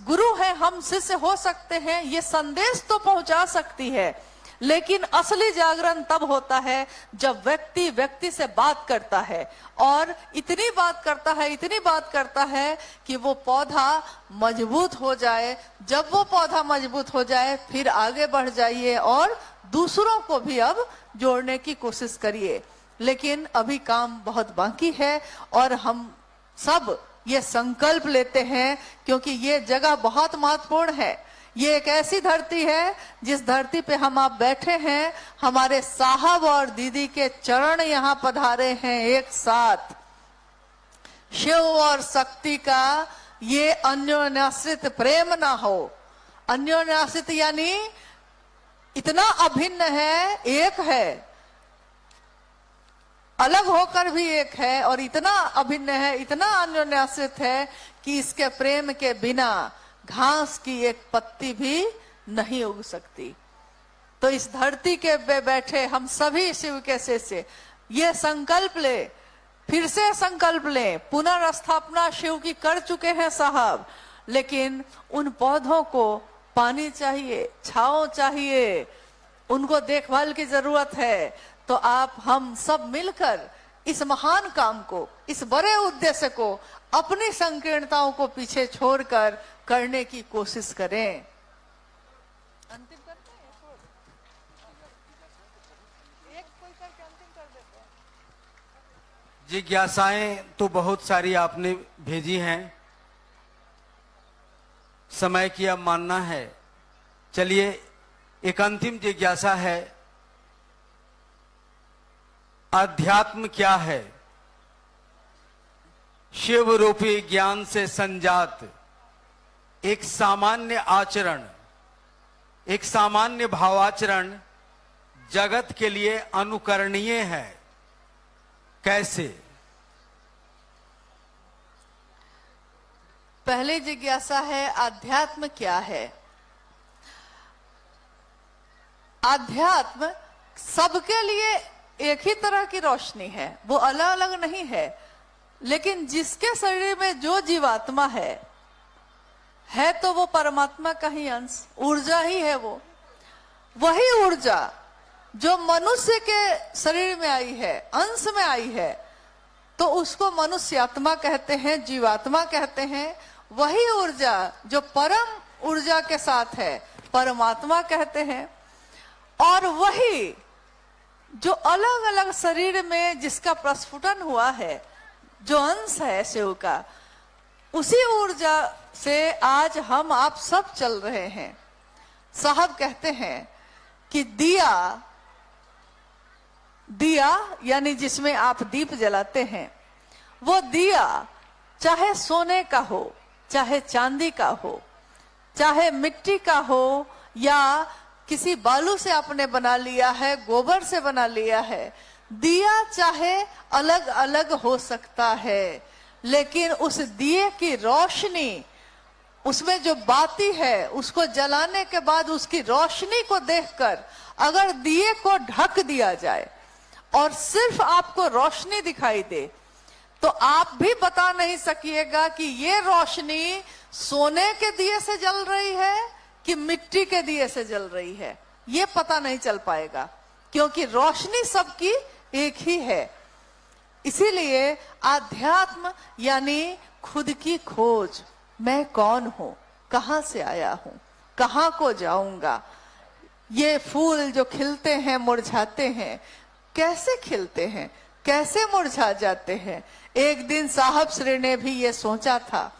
गुरु है, हम शिष्य हो सकते हैं, ये संदेश तो पहुंचा सकती है। लेकिन असली जागरण तब होता है जब व्यक्ति व्यक्ति से बात करता है, और इतनी बात करता है कि वो पौधा मजबूत हो जाए। जब वो पौधा मजबूत हो जाए फिर आगे बढ़ जाइए और दूसरों को भी अब जोड़ने की कोशिश करिए। लेकिन अभी काम बहुत बाकी है और हम सब ये संकल्प लेते हैं, क्योंकि ये जगह बहुत महत्वपूर्ण है। ये एक ऐसी धरती है जिस धरती पे हम आप बैठे हैं। हमारे साहब और दीदी के चरण यहाँ पधारे हैं एक साथ। शिव और शक्ति का ये अन्योन्याश्रित प्रेम ना हो। अन्योन्याश्रित यानी इतना अभिन्न है, एक है, अलग होकर भी एक है, और इतना अभिन्न है, इतना अन्योन्याश्रित है कि इसके प्रेम के बिना घास की एक पत्ती भी नहीं उग सकती। तो इस धरती के पे बैठे हम सभी शिव के शिष्य ये संकल्प ले, फिर से संकल्प ले, पुनर्स्थापना शिव की कर चुके हैं साहब, लेकिन उन पौधों को पानी चाहिए, छांव चाहिए, उनको देखभाल की जरूरत है। तो आप हम सब मिलकर इस महान काम को, इस बड़े उद्देश्य को अपनी संकीर्णताओं को पीछे छोड़कर करने की कोशिश करें। अंतिम करते हैं, एक कोई करके अंतिम कर देते हैं। जिज्ञासाएं तो बहुत सारी आपने भेजी हैं, समय की अब मानना है। चलिए एक अंतिम जिज्ञासा है, अध्यात्म क्या है? शिव रूपी ज्ञान से संजात एक सामान्य आचरण, एक सामान्य भावाचरण जगत के लिए अनुकरणीय है। कैसे? पहली जिज्ञासा है आध्यात्म क्या है? आध्यात्म सबके लिए एक ही तरह की रोशनी है, वो अलग अलग नहीं है, लेकिन जिसके शरीर में जो जीवात्मा है तो वो परमात्मा का ही अंश, ऊर्जा ही है। वो वही ऊर्जा जो मनुष्य के शरीर में आई है, अंश में आई है, तो उसको मनुष्य आत्मा कहते हैं, जीवात्मा कहते हैं। वही ऊर्जा जो परम ऊर्जा के साथ है, परमात्मा कहते हैं। और वही जो अलग अलग शरीर में जिसका प्रस्फुटन हुआ है, जो अंश है शिव का, उसी ऊर्जा से आज हम आप सब चल रहे हैं। साहब कहते हैं कि दिया यानी जिसमें आप दीप जलाते हैं, वो दिया चाहे सोने का हो, चाहे चांदी का हो, चाहे मिट्टी का हो, या किसी बालू से आपने बना लिया है, गोबर से बना लिया है, दिया चाहे अलग अलग हो सकता है, लेकिन उस दिए की रोशनी, उसमें जो बाती है, उसको जलाने के बाद उसकी रोशनी को देखकर अगर दिए को ढक दिया जाए और सिर्फ आपको रोशनी दिखाई दे, तो आप भी बता नहीं सकिएगा कि ये रोशनी सोने के दिए से जल रही है कि मिट्टी के दिए से जल रही है। ये पता नहीं चल पाएगा, क्योंकि रोशनी सबकी एक ही है। इसीलिए आध्यात्म यानी खुद की खोज, मैं कौन हूं, कहां से आया हूं, कहां को जाऊंगा। ये फूल जो खिलते हैं, मुरझाते हैं, कैसे खिलते हैं, कैसे मुरझा जाते हैं। एक दिन साहब श्री ने भी ये सोचा था।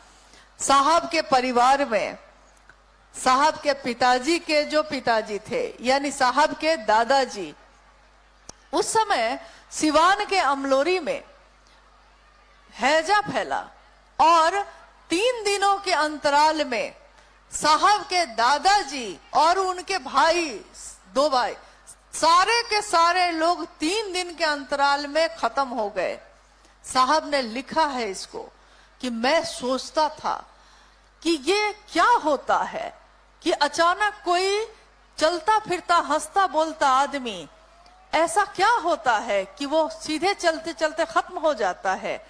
साहब के परिवार में, साहब के पिताजी के जो पिताजी थे, यानी साहब के दादाजी, उस समय सिवान के अमलोरी में हैजा फैला और 3 दिनों के अंतराल में साहब के दादाजी और उनके भाई, 2 भाई, सारे के सारे लोग 3 दिन के अंतराल में खत्म हो गए। साहब ने लिखा है इसको कि मैं सोचता था कि ये क्या होता है कि अचानक कोई चलता फिरता हंसता बोलता आदमी, ऐसा क्या होता है कि वो सीधे चलते चलते खत्म हो जाता है।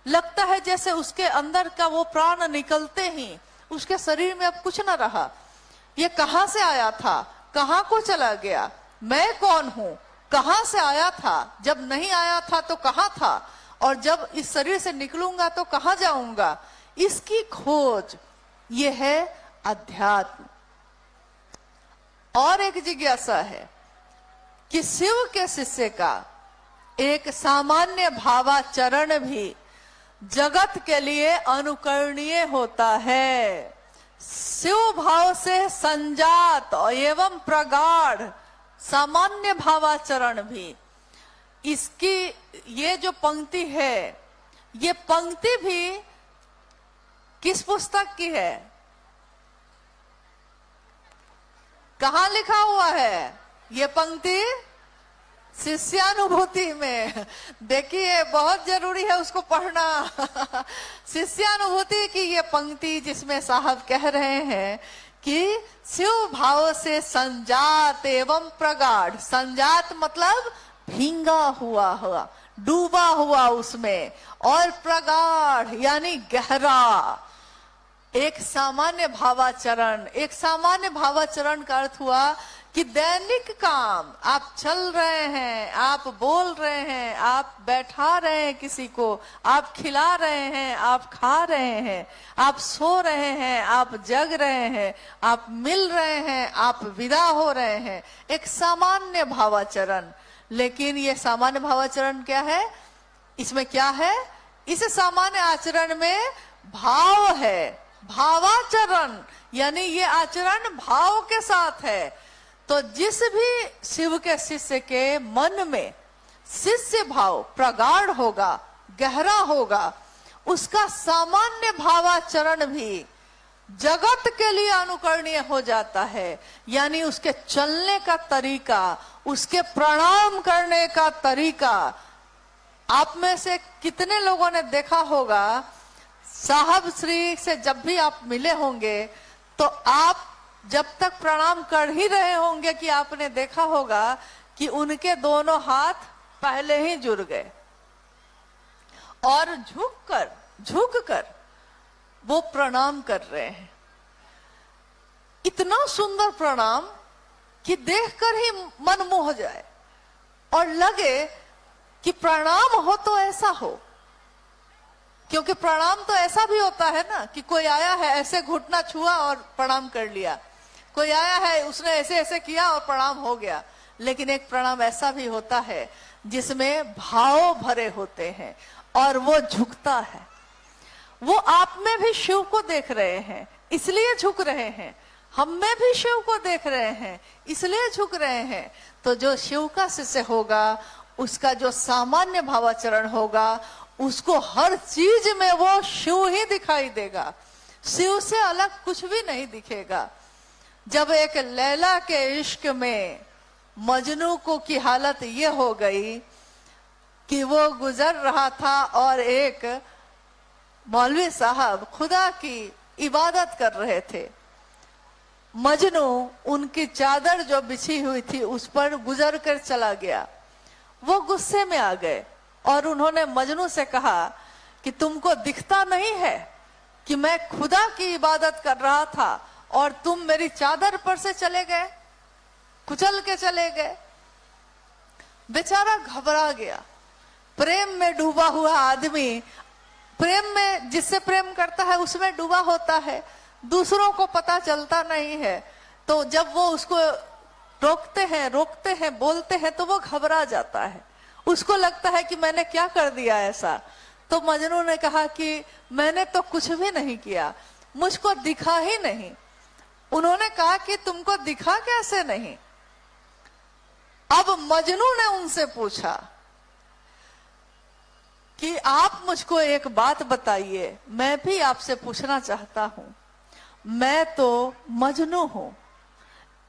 लगता है जैसे उसके अंदर का वो प्राण निकलते ही उसके शरीर में अब कुछ ना रहा। ये कहां से आया था, कहां को चला गया, मैं कौन हूं, कहां से आया था, जब नहीं आया था तो कहां था, और जब इस शरीर से निकलूंगा तो कहां जाऊंगा। इसकी खोज ये है अध्यात्म। और एक जिज्ञासा है कि शिव के शिष्य का एक सामान्य भावाचरण भी जगत के लिए अनुकरणीय होता है। शिव भाव से संजात एवं प्रगाढ़ सामान्य भावाचरण भी, इसकी ये जो पंक्ति है, ये पंक्ति भी किस पुस्तक की है, कहां लिखा हुआ है ये पंक्ति? शिष्यानुभूति में। देखिए बहुत जरूरी है उसको पढ़ना। शिष्यानुभूति की ये पंक्ति जिसमें साहब कह रहे हैं कि शिव भाव से संजात एवं प्रगाढ़, संजात मतलब भींगा हुआ डूबा हुआ उसमें, और प्रगाढ़ यानी गहरा। एक सामान्य भावाचरण, एक सामान्य भावाचरण का अर्थ हुआ कि दैनिक काम आप चल रहे हैं, आप बोल रहे हैं, आप बैठा रहे हैं किसी को, आप खिला रहे हैं, आप खा रहे हैं, आप सो रहे हैं, आप जग रहे हैं, आप मिल रहे हैं, आप विदा हो रहे हैं, एक सामान्य भावाचरण। लेकिन ये सामान्य भावाचरण क्या है? इसमें क्या है? इस सामान्य आचरण में भाव है, भावाचरण, यानी ये आचरण भाव के साथ है। तो जिस भी शिव के शिष्य के मन में शिष्य भाव प्रगाढ़ होगा, गहरा होगा, उसका सामान्य भावाचरण भी जगत के लिए अनुकरणीय हो जाता है। यानी उसके चलने का तरीका, उसके प्रणाम करने का तरीका। आप में से कितने लोगों ने देखा होगा, साहब श्री से जब भी आप मिले होंगे तो आप जब तक प्रणाम कर ही रहे होंगे कि आपने देखा होगा कि उनके दोनों हाथ पहले ही जुड़ गए और झुककर वो प्रणाम कर रहे हैं। इतना सुंदर प्रणाम कि देखकर ही मन मोह जाए और लगे कि प्रणाम हो तो ऐसा हो। क्योंकि प्रणाम तो ऐसा भी होता है ना कि कोई आया है, ऐसे घुटना छुआ और प्रणाम कर लिया, कोई आया है उसने ऐसे ऐसे किया और प्रणाम हो गया। लेकिन एक प्रणाम ऐसा भी होता है जिसमें भाव भरे होते हैं और वो झुकता है। वो आप में भी शिव को देख रहे हैं इसलिए झुक रहे हैं, हम में भी शिव को देख रहे हैं इसलिए झुक रहे हैं। तो जो शिव का शिष्य होगा, उसका जो सामान्य भावाचरण होगा, उसको हर चीज में वो शिव ही दिखाई देगा, शिव से अलग कुछ भी नहीं दिखेगा। जब एक लैला के इश्क में मजनू को की हालत ये हो गई कि वो गुजर रहा था और एक मौलवी साहब खुदा की इबादत कर रहे थे। मजनू उनकी चादर जो बिछी हुई थी उस पर गुजर कर चला गया। वो गुस्से में आ गए और उन्होंने मजनू से कहा कि तुमको दिखता नहीं है कि मैं खुदा की इबादत कर रहा था और तुम मेरी चादर पर से चले गए, कुचल के चले गए। बेचारा घबरा गया। प्रेम में डूबा हुआ आदमी, प्रेम में जिससे प्रेम करता है उसमें डूबा होता है, दूसरों को पता चलता नहीं है। तो जब वो उसको रोकते हैं, बोलते हैं तो वो घबरा जाता है। उसको लगता है कि मैंने क्या कर दिया ऐसा। तो मजनू ने कहा कि मैंने तो कुछ भी नहीं किया, मुझको दिखा ही नहीं। उन्होंने कहा कि तुमको दिखा कैसे नहीं? अब मजनू ने उनसे पूछा कि आप मुझको एक बात बताइए, मैं भी आपसे पूछना चाहता हूं। मैं तो मजनू हूं,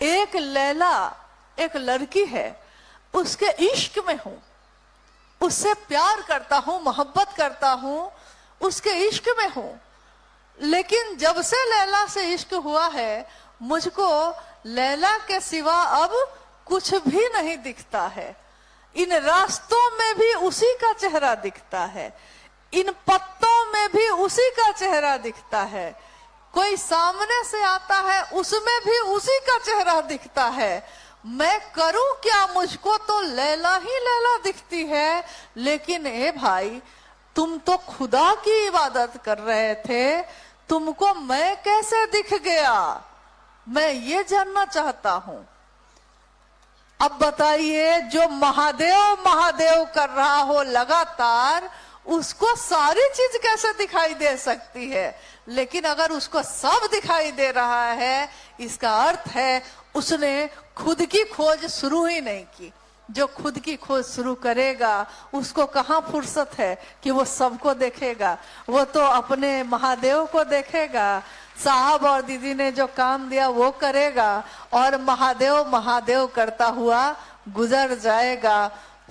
एक लैला एक लड़की है, उसके इश्क में हूं, उससे प्यार करता हूं, मोहब्बत करता हूं, उसके इश्क में हूं। लेकिन जब से लैला से इश्क हुआ है, मुझको लैला के सिवा अब कुछ भी नहीं दिखता है। इन रास्तों में भी उसी का चेहरा दिखता है, इन पत्तों में भी उसी का चेहरा दिखता है, कोई सामने से आता है उसमें भी उसी का चेहरा दिखता है। मैं करूं क्या? मुझको तो लैला ही लैला दिखती है। लेकिन ए भाई, तुम तो खुदा की इबादत कर रहे थे, तुमको मैं कैसे दिख गया? मैं ये जानना चाहता हूं। अब बताइए, जो महादेव महादेव कर रहा हो लगातार, उसको सारी चीज कैसे दिखाई दे सकती है? लेकिन अगर उसको सब दिखाई दे रहा है, इसका अर्थ है उसने खुद की खोज शुरू ही नहीं की। जो खुद की खोज शुरू करेगा उसको कहाँ फुर्सत है कि वो सबको देखेगा। वो तो अपने महादेव को देखेगा, साहब और दीदी ने जो काम दिया वो करेगा और महादेव महादेव करता हुआ गुजर जाएगा।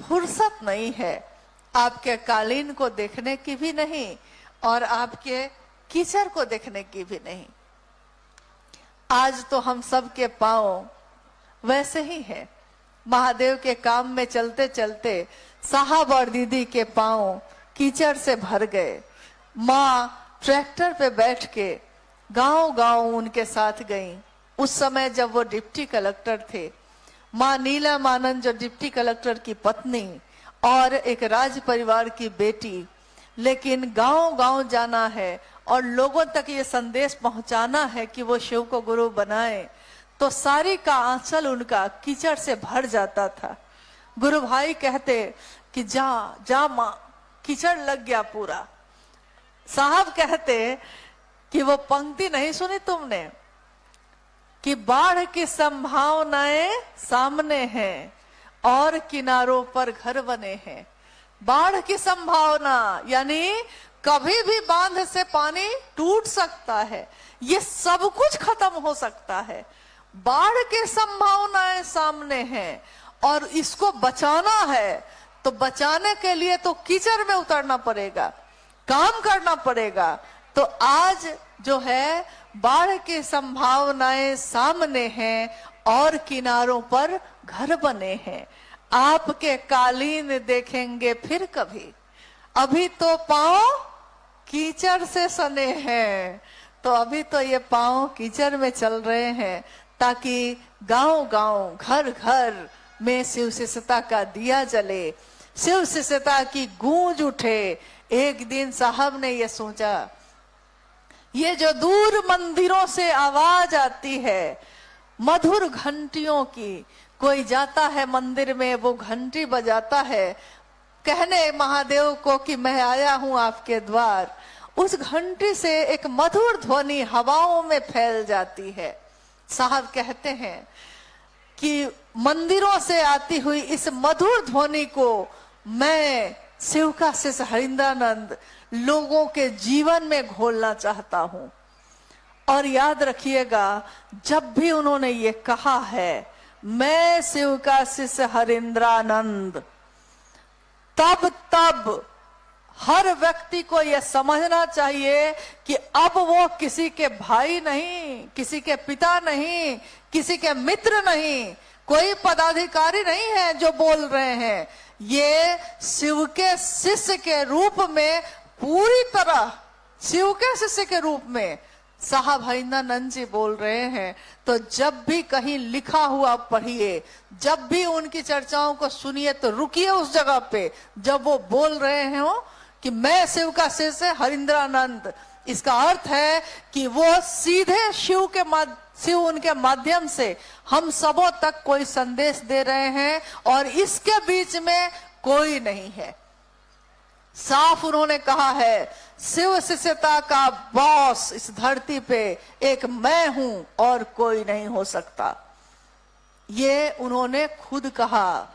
फुर्सत नहीं है आपके कालीन को देखने की भी नहीं और आपके कीचड़ को देखने की भी नहीं। आज तो हम सब के पांव वैसे ही है। महादेव के काम में चलते चलते साहब और दीदी के पांव कीचड़ से भर गए। माँ ट्रैक्टर पे बैठ के गांव गांव उनके साथ गई। उस समय जब वो डिप्टी कलेक्टर थे, माँ नीलम आनंद जो डिप्टी कलेक्टर की पत्नी और एक राज परिवार की बेटी, लेकिन गांव गांव जाना है और लोगों तक ये संदेश पहुंचाना है कि वो शिव को गुरु बनाए, तो सारी का आंचल उनका कीचड़ से भर जाता था। गुरु भाई कहते कि जा जा माँ, कीचड़ लग गया पूरा। साहब कहते कि वो पंक्ति नहीं सुनी तुमने कि बाढ़ की संभावनाएं सामने हैं और किनारों पर घर बने हैं। बाढ़ की संभावना यानी कभी भी बांध से पानी टूट सकता है, ये सब कुछ खत्म हो सकता है। बाढ़ की संभावनाएं सामने हैं और इसको बचाना है, तो बचाने के लिए तो कीचड़ में उतरना पड़ेगा, काम करना पड़ेगा। तो आज जो है बाढ़ की संभावनाएं सामने हैं और किनारों पर घर बने हैं। आपके कालीन देखेंगे फिर कभी, अभी तो पांव कीचड़ से सने हैं। तो अभी तो ये पांव कीचड़ में चल रहे हैं ताकि गांव गांव घर घर में शिव शिष्यता का दिया जले, शिव शिष्यता की गूंज उठे। एक दिन साहब ने ये सोचा, ये जो दूर मंदिरों से आवाज आती है मधुर घंटियों की, कोई जाता है मंदिर में वो घंटी बजाता है कहने महादेव को कि मैं आया हूं आपके द्वार, उस घंटी से एक मधुर ध्वनि हवाओं में फैल जाती है। साहब कहते हैं कि मंदिरों से आती हुई इस मधुर ध्वनि को मैं शिव का शिष्य हरिंद्रानंद लोगों के जीवन में घोलना चाहता हूं। और याद रखिएगा, जब भी उन्होंने ये कहा है मैं शिव का शिष्य हरिंद्रानंद, तब हर व्यक्ति को यह समझना चाहिए कि अब वो किसी के भाई नहीं, किसी के पिता नहीं, किसी के मित्र नहीं, कोई पदाधिकारी नहीं है जो बोल रहे हैं। ये शिव के शिष्य के रूप में, पूरी तरह शिव के शिष्य के रूप में साहब हरिंद्रानंद जी बोल रहे हैं। तो जब भी कहीं लिखा हुआ पढ़िए, जब भी उनकी चर्चाओं को सुनिए तो रुकिए उस जगह पे जब वो बोल रहे हो कि मैं शिव का शिष्य हरिंद्रानंद। इसका अर्थ है कि वो सीधे शिव उनके माध्यम से हम सबों तक कोई संदेश दे रहे हैं और इसके बीच में कोई नहीं है। साफ उन्होंने कहा है शिव शिष्यता का बॉस इस धरती पे एक मैं हूं और कोई नहीं हो सकता। ये उन्होंने खुद कहा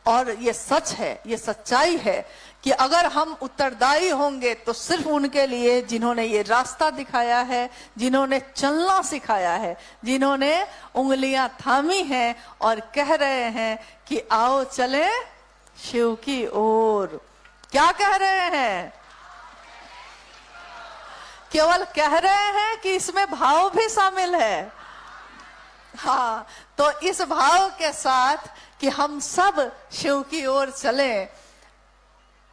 और ये सच है, ये सच्चाई है कि अगर हम उत्तरदायी होंगे तो सिर्फ उनके लिए जिन्होंने ये रास्ता दिखाया है, जिन्होंने चलना सिखाया है, जिन्होंने उंगलियां थामी हैं और कह रहे हैं कि आओ चले शिव की ओर। क्या कह रहे हैं? केवल कह रहे हैं कि इसमें भाव भी शामिल है। हाँ, तो इस भाव के साथ कि हम सब शिव की ओर चलें,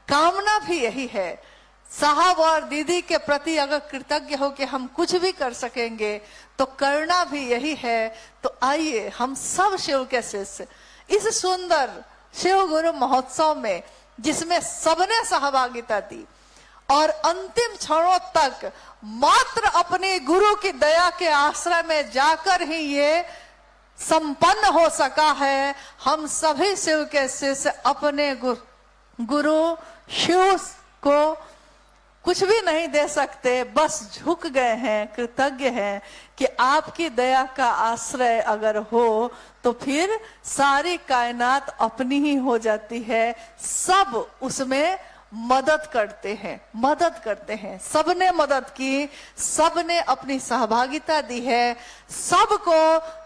कामना भी यही है। साहब और दीदी के प्रति अगर कृतज्ञ हो कि हम कुछ भी कर सकेंगे तो करना भी यही है। तो आइए हम सब शिव के शिष्य इस सुंदर शिव गुरु महोत्सव में, जिसमें सबने सहभागिता दी और अंतिम क्षणों तक मात्र अपने गुरु की दया के आश्रय में जाकर ही ये संपन्न हो सका है। हम सभी शिव के शिष्य अपने गुरु शिव को कुछ भी नहीं दे सकते, बस झुक गए हैं, कृतज्ञ हैं कि आपकी दया का आश्रय अगर हो तो फिर सारी कायनात अपनी ही हो जाती है। सब उसमें मदद करते हैं, सबने मदद की, सबने अपनी सहभागिता दी है। सबको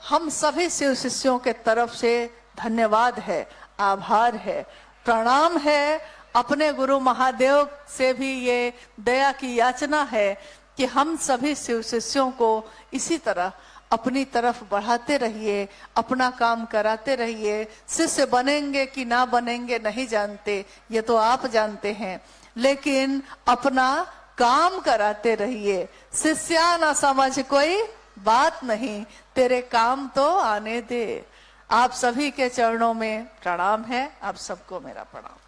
हम सभी शिव शिष्यों के तरफ से धन्यवाद है, आभार है, प्रणाम है। अपने गुरु महादेव से भी ये दया की याचना है कि हम सभी शिव शिष्यों को इसी तरह अपनी तरफ बढ़ाते रहिए, अपना काम कराते रहिए। शिष्य बनेंगे कि ना बनेंगे नहीं जानते, ये तो आप जानते हैं, लेकिन अपना काम कराते रहिए। शिष्या ना समझ कोई बात नहीं, तेरे काम तो आने दे। आप सभी के चरणों में प्रणाम है, आप सबको मेरा प्रणाम।